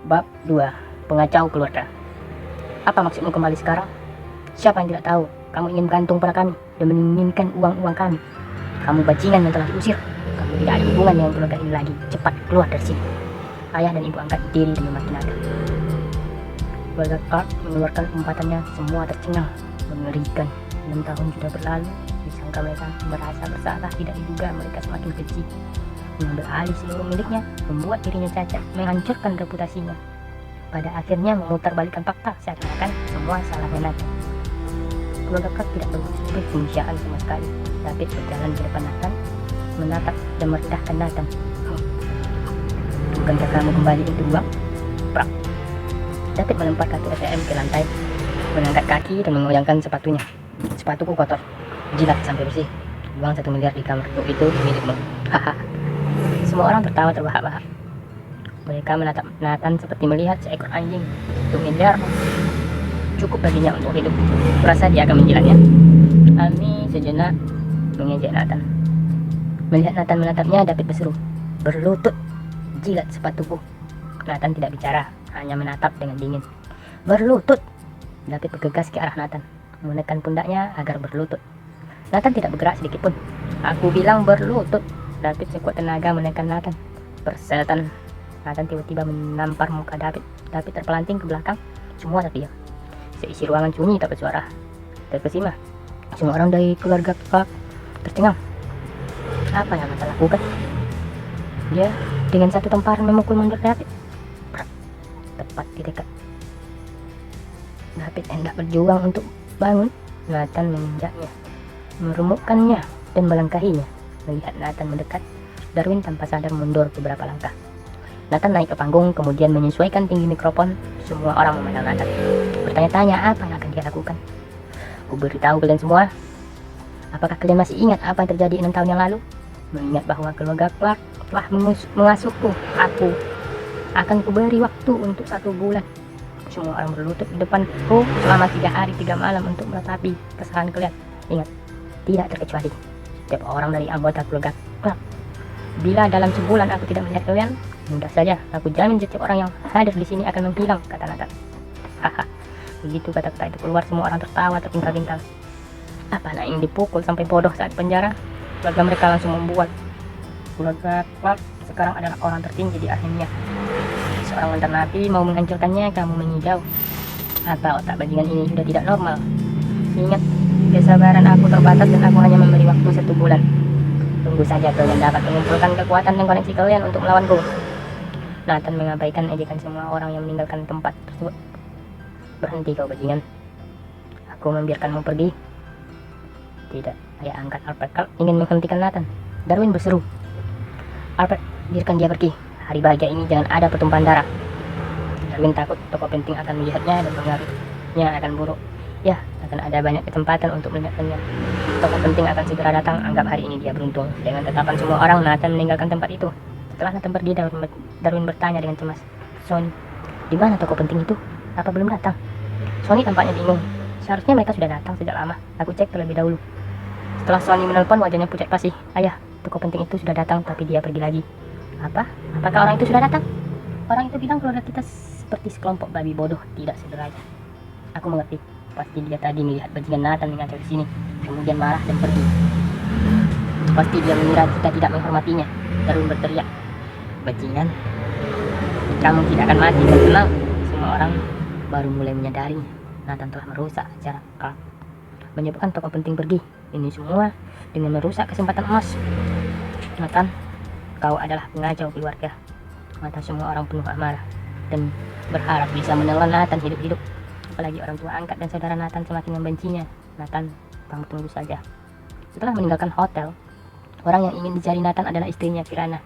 Bab 2. Pengacau keluarga. Apa maksudmu kembali sekarang? Siapa yang tidak tahu kamu ingin bergantung pada kami dan menginginkan uang-uang kami? Kamu bajingan yang telah diusir. Kamu tidak ada hubungan dengan keluarga ini lagi. Cepat keluar dari sini. Ayah dan ibu angkat diri demi mati naga. Keluarga Clark mengeluarkan umpatannya, semua tercengang. Mengerikan. 6 tahun sudah berlalu. Disangka mereka merasa bersalah, tidak diduga mereka semakin keji. Mengambil alih seluruh miliknya, membuat dirinya cacat, menghancurkan reputasinya. Pada akhirnya memutarbalikkan fakta, seakan-akan semua salahnya Nathan. Keluarga Clark tidak berpikir kemanusiaan sama sekali. David berjalan di depan Nathan, menatap dan merendahkan Nathan. Bukankah kamu kembali itu uang? Prak. David melempar kartu ATM ke lantai, mengangkat kaki dan mengoyangkan sepatunya. Sepatuku kotor, jilat sampai bersih. Uang 1 miliar di kamarku itu milikmu. Haha. Semua orang tertawa terbahak-bahak. Mereka menatap Nathan seperti melihat seekor anjing. 1 miliar cukup baginya untuk hidup. Kurasa dia akan menjilatnya. Ami sejenak mengejek Nathan. Melihat Nathan menatapnya, David berseru, "Berlutut, jilat sepatuku." Nathan tidak bicara, hanya menatap dengan dingin. "Berlutut." David bergegas ke arah Nathan, menekan pundaknya agar berlutut. Nathan tidak bergerak sedikit pun. "Aku bilang berlutut." David sekuat tenaga menekan Nathan. Persetan. Nathan tiba-tiba menampar muka David. David terpelanting ke belakang. Semua terdiam. Seisi ruangan sunyi tak bersuara. Terkesima. Semua orang dari keluarga Clark tercengang. Apa yang Nathan lakukan? Dia dengan satu temparan memukul mundur David. Tepat di dekat. David hendak berjuang untuk bangun. Nathan menginjaknya, meremukkannya dan melangkahinya. Melihat Nathan mendekat, Darwin tanpa sadar mundur beberapa langkah. Nathan naik ke panggung, kemudian menyesuaikan tinggi mikrofon. Semua orang memandang Nathan, bertanya-tanya apa yang akan dia lakukan. "Ku beritahu kalian semua, apakah kalian masih ingat apa yang terjadi 6 tahun yang lalu? Mengingat bahwa keluarga Clark telah mengasuhku. Aku akan kuberi waktu untuk 1 bulan. Semua orang berlutut di depanku selama 3 hari 3 malam untuk meratapi kesalahan kalian. Ingat, tidak terkecuali setiap orang dari anggota keluarga Clark. Bila dalam sebulan aku tidak melihat kalian, mudah saja aku jamin setiap orang yang hadir di sini akan menghilang," kata Nathan. Haha. Begitu kata-kata itu keluar, semua orang tertawa terpintal-pintal. Apa nak ingin dipukul sampai bodoh saat penjara? Keluarga mereka langsung membuat. Keluarga Clark sekarang adalah orang tertinggi di akhirnya. Seorang mantan napi mau menghancurkannya, kamu mengigau. Apa otak bajingan ini sudah tidak normal? Ingat, kesabaran aku terbatas dan aku hanya memberi waktu 1 bulan. Tunggu saja kalian dapat mengumpulkan kekuatan dan koneksi kalian untuk melawanku. Nathan mengabaikan ejekan semua orang yang meninggalkan tempat tersebut. Berhenti kau bajingan. Aku membiarkanmu pergi. Tidak, ayah angkat Albert Clark ingin menghentikan Nathan. Darwin berseru, "Albert, biarkan dia pergi. Hari bahagia ini jangan ada pertumpahan darah." Darwin takut tokoh penting akan melihatnya dan pengaruhnya akan buruk. Ya, akan ada banyak kesempatan untuk melihatnya. Tokoh penting akan segera datang. Anggap hari ini dia beruntung. Dengan tetapan semua orang, Nathan meninggalkan tempat itu. Setelah Nathan pergi, Darwin bertanya dengan cemas, "Sonny, di mana tokoh penting itu? Apa belum datang?" Sonny tampaknya bingung. Seharusnya mereka sudah datang sejak lama. Aku cek terlebih dahulu. Setelah Sonny menelpon, wajahnya pucat pasi. "Ayah, tokoh penting itu sudah datang, tapi dia pergi lagi." "Apa? Apakah orang itu sudah datang?" "Orang itu bilang keluarga kita seperti sekelompok babi bodoh, tidak sederhana." "Aku mengerti. Pasti dia tadi melihat bajingan Nathan mengacau di sini, kemudian marah dan pergi. Pasti dia mengira kita tidak menghormatinya." Darwin berteriak, "Bajingan, kamu tidak akan mati dan tenang." Semua orang baru mulai menyadari Nathan telah merusak acara Clark, menyebabkan tokoh penting pergi. Ini semua dengan merusak kesempatan emas. "Nathan, kau adalah pengacau keluarga." Mata semua orang penuh amarah dan berharap bisa menelan Nathan hidup-hidup. Apalagi orang tua angkat dan saudara Nathan semakin membencinya. Nathan, kamu tunggu saja. Setelah meninggalkan hotel, orang yang ingin dicari Nathan adalah istrinya, Kirana.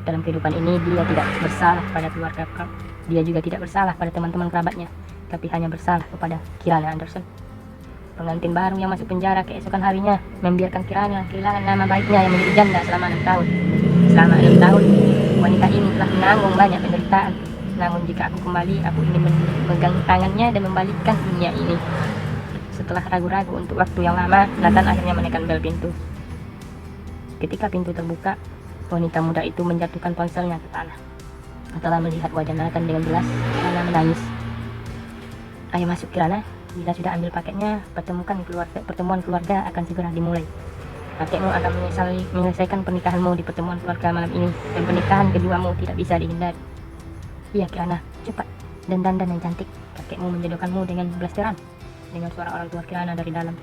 Dalam kehidupan ini, dia tidak bersalah pada keluarga Clark. Dia juga tidak bersalah pada teman-teman kerabatnya, tapi hanya bersalah kepada Kirana Anderson. Pengantin baru yang masuk penjara keesokan harinya membiarkan Kirana kehilangan nama baiknya yang menjadi janda selama 6 tahun. Selama 6 tahun, wanita ini telah menanggung banyak penderitaan. Namun jika aku kembali, aku ingin memegang tangannya dan membalikkan dunia ini. Setelah ragu-ragu untuk waktu yang lama, Nathan akhirnya menekan bel pintu. Ketika pintu terbuka, wanita muda itu menjatuhkan ponselnya ke tanah. Setelah melihat wajah Nathan dengan jelas, Kirana menangis. Ayo masuk Kirana, bila sudah ambil paketnya, pertemuan keluarga akan segera dimulai. Kakekmu akan menyelesaikan pernikahanmu di pertemuan keluarga malam ini, dan pernikahan keduamu tidak bisa dihindari. Iya Kirana, cepat, dan dandan yang cantik. Kakekmu menjodohkanmu dengan blasteran. Dengan suara orang tua Kirana dari dalam.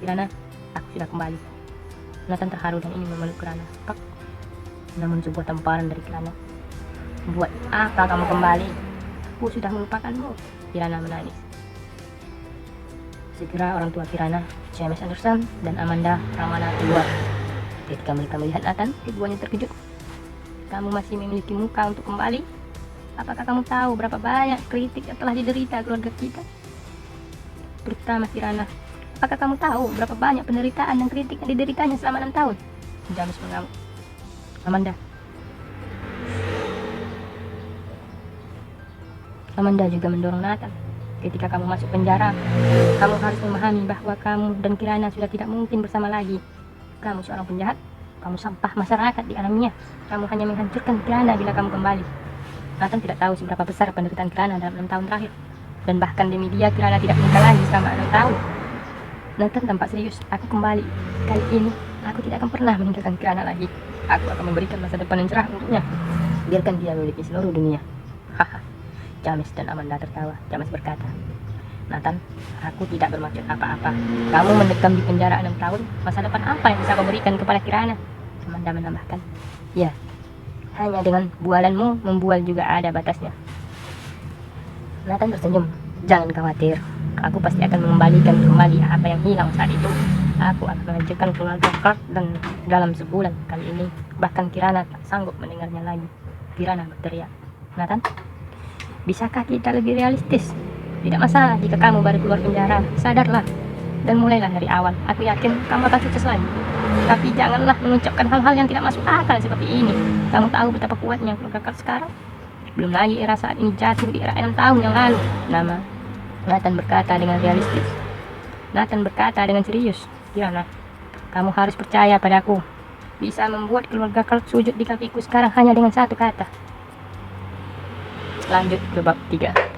Kirana, aku sudah kembali. Nathan terharu dan ingin memeluk Kirana. Pak. Namun sebuah tamparan dari Kirana. Buat apa kamu kembali? Aku sudah melupakanmu. Kirana menangis. Segera orang tua Kirana, James Anderson dan Amanda Ramana keluar. Ketika mereka melihat Nathan, keduanya terkejut. Kamu masih memiliki muka untuk kembali? Apakah kamu tahu berapa banyak kritik yang telah diderita keluarga kita? Terutama Kirana. Apakah kamu tahu berapa banyak penderitaan dan kritik yang dideritanya selama 6 tahun? James mengamuk. Amanda juga mendorong Nathan. Ketika kamu masuk penjara, kamu harus memahami bahwa kamu dan Kirana sudah tidak mungkin bersama lagi. Kamu seorang penjahat, kamu sampah masyarakat di alamnya. Kamu hanya menghancurkan Kirana bila kamu kembali. Nathan tidak tahu seberapa besar penderitaan Kirana dalam 6 tahun terakhir. Dan bahkan demi dia, Kirana tidak menikah lagi selama 6 tahun. Nathan tampak serius. Aku kembali. Kali ini, aku tidak akan pernah meninggalkan Kirana lagi. Aku akan memberikan masa depan yang cerah untuknya. Biarkan dia memiliki seluruh dunia. Haha. James dan Amanda tertawa. James berkata, Nathan, aku tidak bermaksud apa-apa. Kamu mendekam di penjara 6 tahun. Masa depan apa yang bisa kau berikan kepada Kirana? Amanda menambahkan, ya, hanya dengan bualanmu membual juga ada batasnya. Nathan tersenyum. Jangan khawatir, aku pasti akan mengembalikan kembali apa yang hilang saat itu. Aku akan menghancurkan keluarga Clark dan dalam sebulan kali ini. Bahkan Kirana tak sanggup mendengarnya lagi. Kirana berteriak, Nathan, bisakah kita lebih realistis? Tidak masalah jika kamu baru keluar penjara. Sadarlah dan mulailah dari awal. Aku yakin kamu akan sukses lagi. Tapi janganlah mengucapkan hal-hal yang tidak masuk akal seperti ini. Kamu tahu betapa kuatnya keluarga Clark sekarang? Belum lagi era saat ini jatuh di era 6 tahun yang lalu. Nathan berkata dengan realistis. Nathan berkata dengan serius. Kirana, kamu harus percaya padaku. Bisa membuat keluarga Clark sujud di kakiku sekarang hanya dengan satu kata. Lanjut ke bab 3.